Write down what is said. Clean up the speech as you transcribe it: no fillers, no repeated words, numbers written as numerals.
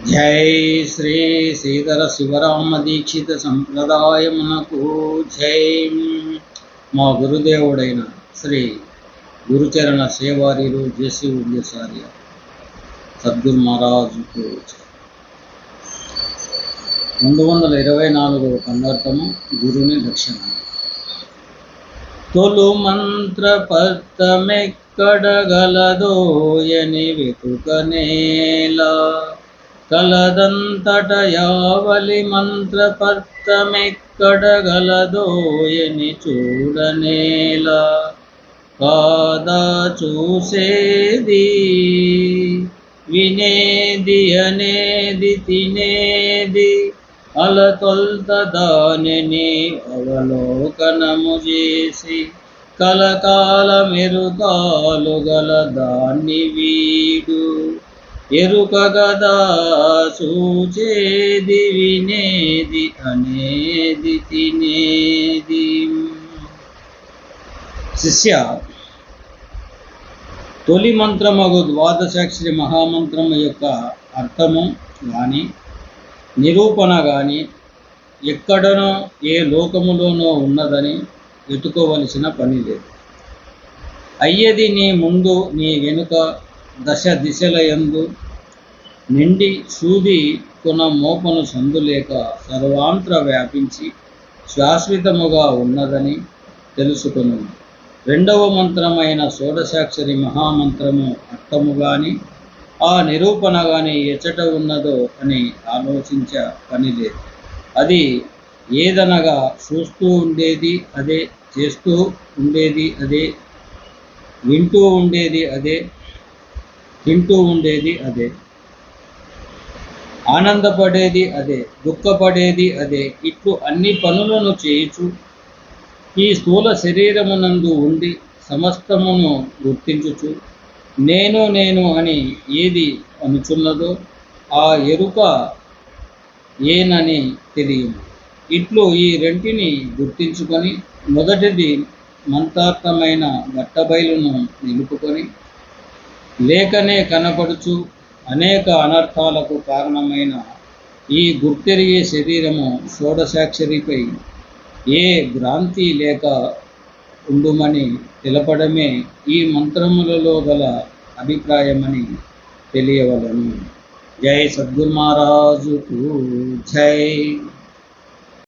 జై శ్రీ శ్రీధర శివరామ దీక్షిత సంప్రదాయమునకు జై. మా గురుదేవుడైన శ్రీ గురుచరణ సేవారీలు జేసి ఉద్యసార్య సద్గురు మహారాజుకు 224వ కందార్థము గురుని లక్షణ. తొలు మంత్రపత్తమెక్కడగలదోయని వెతుకనేలా కలదంతట యావలి మంత్రపర్తమెక్కడగలదోయని చూడనేలా కాదా చూసేది వినేది అనేది తినేది అలతొల్త దానిని అవలోకనము చేసి కలకాల మెరుగాలు గల దాన్ని వీడు ఎరుకగదా చూచేది వినేది అనేది తినేది. శిష్య, తొలి మంత్రమగు ద్వాదశాక్షరి మహామంత్రము యొక్క అర్థము కానీ నిరూపణ కానీ ఎక్కడనో ఏ లోకములోనో ఉన్నదని వెతుకోవలసిన పని లేదు. అయ్యది నీ ముందు నీ వెనుక దశ దిశలయందు నిండి సూది కొన మోపను సందులేక సర్వాంత్ర వ్యాపించి శాశ్వతముగా ఉన్నదని తెలుసుకును. రెండవ మంత్రమైన షోడశాక్షరి మహామంత్రము అర్థము కానీ ఆ నిరూపణ కానీ ఎచ్చట ఉన్నదో అని ఆలోచించ పని లేదు. అది ఏదనగా చూస్తూ ఉండేది అదే, చేస్తూ ఉండేది అదే, వింటూ ఉండేది అదే, తింటూ ఉండేది అదే, ఆనందపడేది అదే, దుఃఖపడేది అదే. ఇట్లు అన్ని పనులను చేయుచు ఈ స్థూల శరీరమునందు ఉండి సమస్తమును గుర్తించుచు నేను నేను అని ఏది అనుచున్నదో ఆ ఎరుక ఏనని తెలియదు. ఇట్లు ఈ రెంటిని గుర్తించుకొని మొదటిది మంతార్థమైన బట్టబయలును నిలుపుకొని లేకనే కనపడుచు అనేక అనర్థాలకు కారణమైన ఈ గుర్తెరిగే శరీరము షోడశాక్షరిపై ఏ భ్రాంతి లేక ఉండుమని తెలపడమే ఈ మంత్రములలో గల అభిప్రాయమని తెలియవలను. జై సద్గురు మహారాజుకు జై.